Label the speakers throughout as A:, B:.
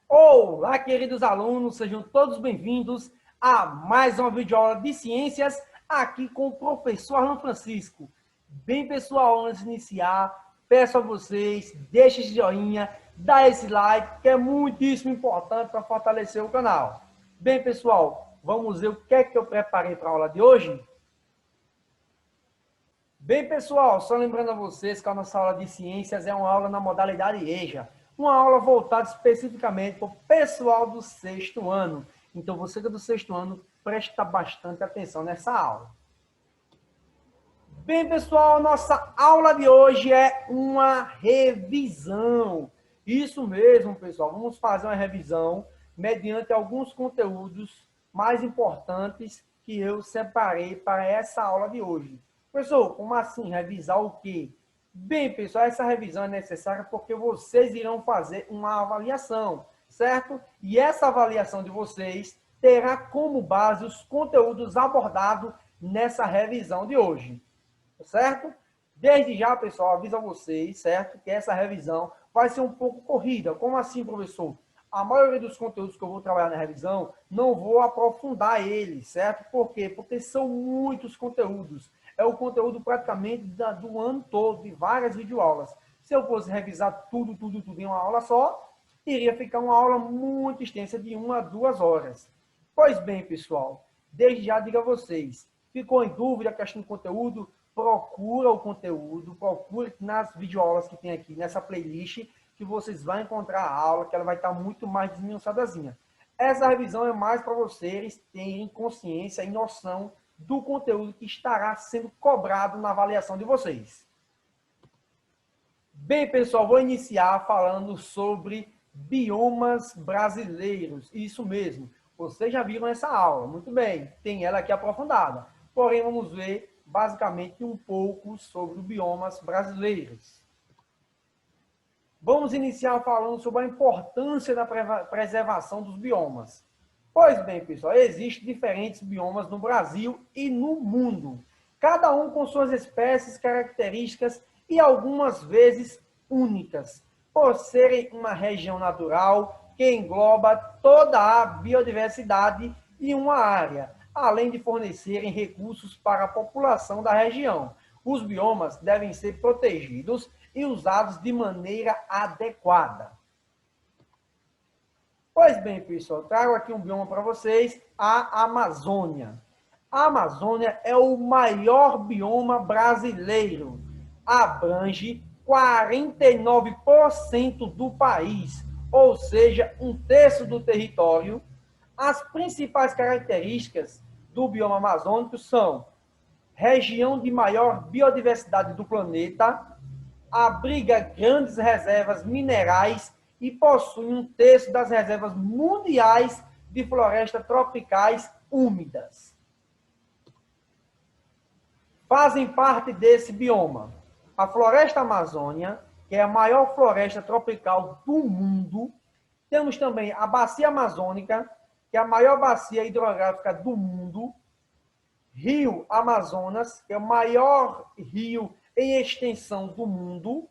A: Olá, queridos alunos, sejam todos bem-vindos a mais uma videoaula de ciências aqui com o professor Arlan Francisco. Bem, pessoal, antes de iniciar, peço a vocês, deixem esse joinha, dá esse like, que é muitíssimo importante para fortalecer o canal. Bem, pessoal, vamos ver o que é que eu preparei para a aula de hoje? Bem, pessoal, só lembrando a vocês que a nossa aula de ciências é uma aula na modalidade EJA, uma aula voltada especificamente para o pessoal do sexto ano. Então, você que é do sexto ano, presta bastante atenção nessa aula. Bem, pessoal, nossa aula de hoje é uma revisão. Isso mesmo, pessoal, vamos fazer uma revisão mediante alguns conteúdos mais importantes que eu separei para essa aula de hoje. Professor, como assim? Revisar o quê? Bem, pessoal, essa revisão é necessária porque vocês irão fazer uma avaliação, certo? E essa avaliação de vocês terá como base os conteúdos abordados nessa revisão de hoje, certo? Desde já, pessoal, aviso a vocês, certo? Que essa revisão vai ser um pouco corrida. Como assim, professor? A maioria dos conteúdos que eu vou trabalhar na revisão, não vou aprofundar eles, certo? Por quê? Porque são muitos conteúdos. É o conteúdo praticamente do ano todo, de várias videoaulas. Se eu fosse revisar tudo em uma aula só, iria ficar uma aula muito extensa de 1 a 2 horas. Pois bem, pessoal, desde já digo a vocês, ficou em dúvida a questão do conteúdo? Procura o conteúdo, procure nas videoaulas que tem aqui nessa playlist, que vocês vão encontrar a aula, que ela vai estar muito mais desmiuçadazinha. Essa revisão é mais para vocês terem consciência e noção do conteúdo que estará sendo cobrado na avaliação de vocês. Bem, pessoal, vou iniciar falando sobre biomas brasileiros. Isso mesmo, vocês já viram essa aula, muito bem, tem ela aqui aprofundada. Porém, vamos ver basicamente um pouco sobre os biomas brasileiros. Vamos iniciar falando sobre a importância da preservação dos biomas. Pois bem, pessoal, existem diferentes biomas no Brasil e no mundo, cada um com suas espécies, características e algumas vezes únicas, por serem uma região natural que engloba toda a biodiversidade de uma área, além de fornecerem recursos para a população da região. Os biomas devem ser protegidos e usados de maneira adequada. Pois bem, pessoal, trago aqui um bioma para vocês, a Amazônia. A Amazônia é o maior bioma brasileiro. Abrange 49% do país, ou seja, 1/3 do território. As principais características do bioma amazônico são região de maior biodiversidade do planeta, abriga grandes reservas minerais e possui 1/3 das reservas mundiais de florestas tropicais úmidas. Fazem parte desse bioma a floresta amazônica, que é a maior floresta tropical do mundo. Temos também a bacia amazônica, que é a maior bacia hidrográfica do mundo. Rio Amazonas, que é o maior rio em extensão do mundo.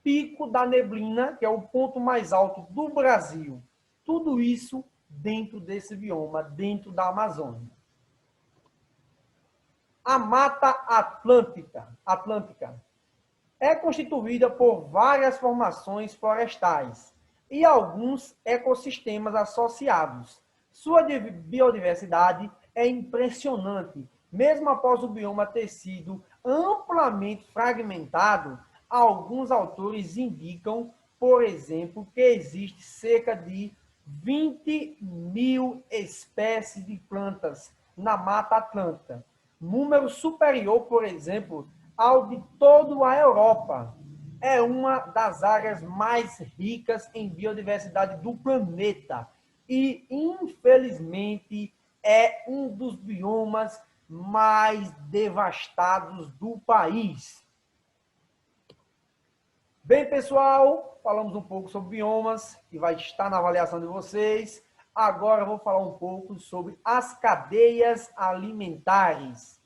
A: Pico da Neblina, que é o ponto mais alto do Brasil. Tudo isso dentro desse bioma, dentro da Amazônia. A Mata Atlântica é constituída por várias formações florestais e alguns ecossistemas associados. Sua biodiversidade é impressionante. Mesmo após o bioma ter sido amplamente fragmentado, alguns autores indicam, por exemplo, que existe cerca de 20.000 espécies de plantas na Mata Atlântica. Número superior, por exemplo, ao de toda a Europa. É uma das áreas mais ricas em biodiversidade do planeta e, infelizmente, é um dos biomas mais devastados do país. Bem, pessoal, falamos um pouco sobre biomas, que vai estar na avaliação de vocês. Agora eu vou falar um pouco sobre as cadeias alimentares.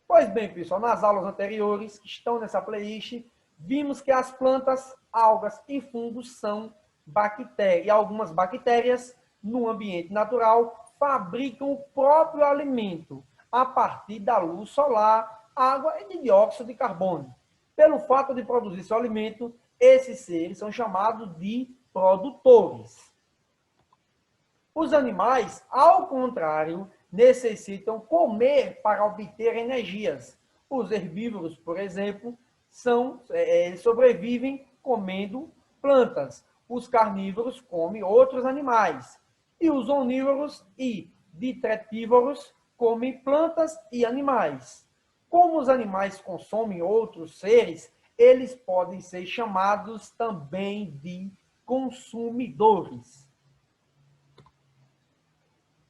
A: Pois bem, pessoal, nas aulas anteriores, que estão nessa playlist, vimos que as plantas, algas e fungos são bactérias, e algumas bactérias no ambiente natural fabricam o próprio alimento a partir da luz solar, água e de dióxido de carbono. Pelo fato de produzir seu alimento, esses seres são chamados de produtores. Os animais, ao contrário, necessitam comer para obter energias. Os herbívoros, por exemplo, sobrevivem comendo plantas. Os carnívoros comem outros animais. E os onívoros e detritívoros comem plantas e animais. Como os animais consomem outros seres, eles podem ser chamados também de consumidores.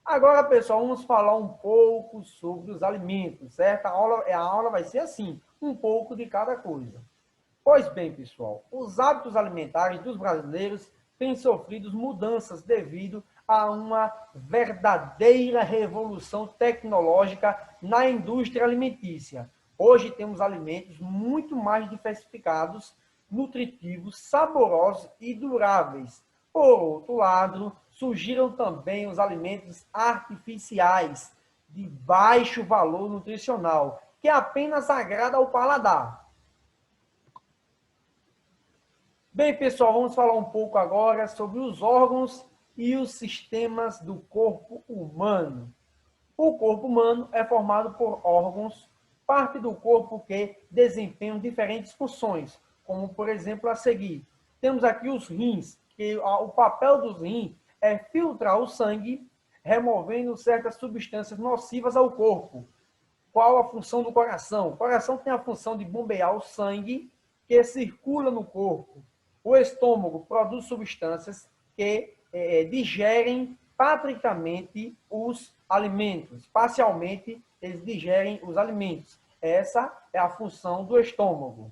A: Agora, pessoal, vamos falar um pouco sobre os alimentos, certo? A aula vai ser assim, um pouco de cada coisa. Pois bem, pessoal, os hábitos alimentares dos brasileiros têm sofrido mudanças devido a uma verdadeira revolução tecnológica na indústria alimentícia. Hoje temos alimentos muito mais diversificados, nutritivos, saborosos e duráveis. Por outro lado, surgiram também os alimentos artificiais de baixo valor nutricional, que apenas agrada ao paladar. Bem, pessoal, vamos falar um pouco agora sobre os órgãos e os sistemas do corpo humano. O corpo humano é formado por órgãos, parte do corpo que desempenham diferentes funções, como, por exemplo, a seguir. Temos aqui os rins, que o papel dos rins é filtrar o sangue, removendo certas substâncias nocivas ao corpo. Qual a função do coração? O coração tem a função de bombear o sangue que circula no corpo. O estômago produz substâncias que digerem patricamente os alimentos. Parcialmente, eles digerem os alimentos. Essa é a função do estômago.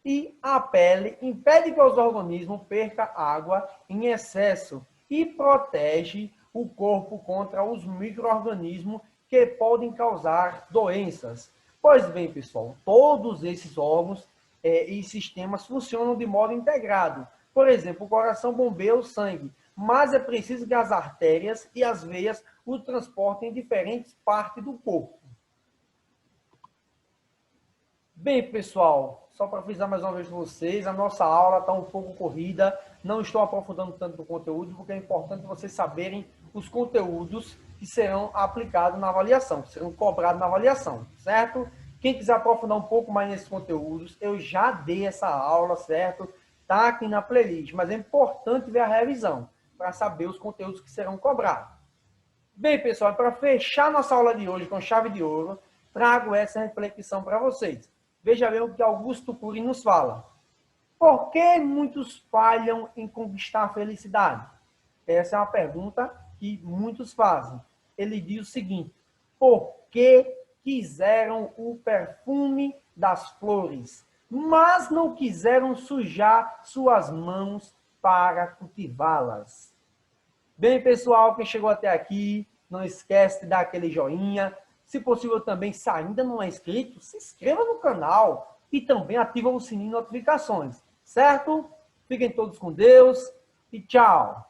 A: E a pele impede que os organismos percam água em excesso e protege o corpo contra os micro-organismos que podem causar doenças. Pois bem, pessoal, todos esses órgãos e sistemas funcionam de modo integrado. Por exemplo, o coração bombeia o sangue, mas é preciso que as artérias e as veias o transportem em diferentes partes do corpo. Bem, pessoal, só para avisar mais uma vez para vocês, a nossa aula está um pouco corrida, não estou aprofundando tanto no conteúdo, porque é importante vocês saberem os conteúdos que serão aplicados na avaliação, que serão cobrados na avaliação, certo? Quem quiser aprofundar um pouco mais nesses conteúdos, eu já dei essa aula, certo? Está aqui na playlist, mas é importante ver a revisão, para saber os conteúdos que serão cobrados. Bem, pessoal, para fechar nossa aula de hoje com chave de ouro, trago essa reflexão para vocês. Veja bem o que Augusto Cury nos fala. Por que muitos falham em conquistar a felicidade? Essa é uma pergunta que muitos fazem. Ele diz o seguinte: por que quiseram o perfume das flores, mas não quiseram sujar suas mãos para cultivá-las? Bem, pessoal, quem chegou até aqui, não esquece de dar aquele joinha. Se possível também, se ainda não é inscrito, se inscreva no canal e também ativa o sininho de notificações, certo? Fiquem todos com Deus e tchau!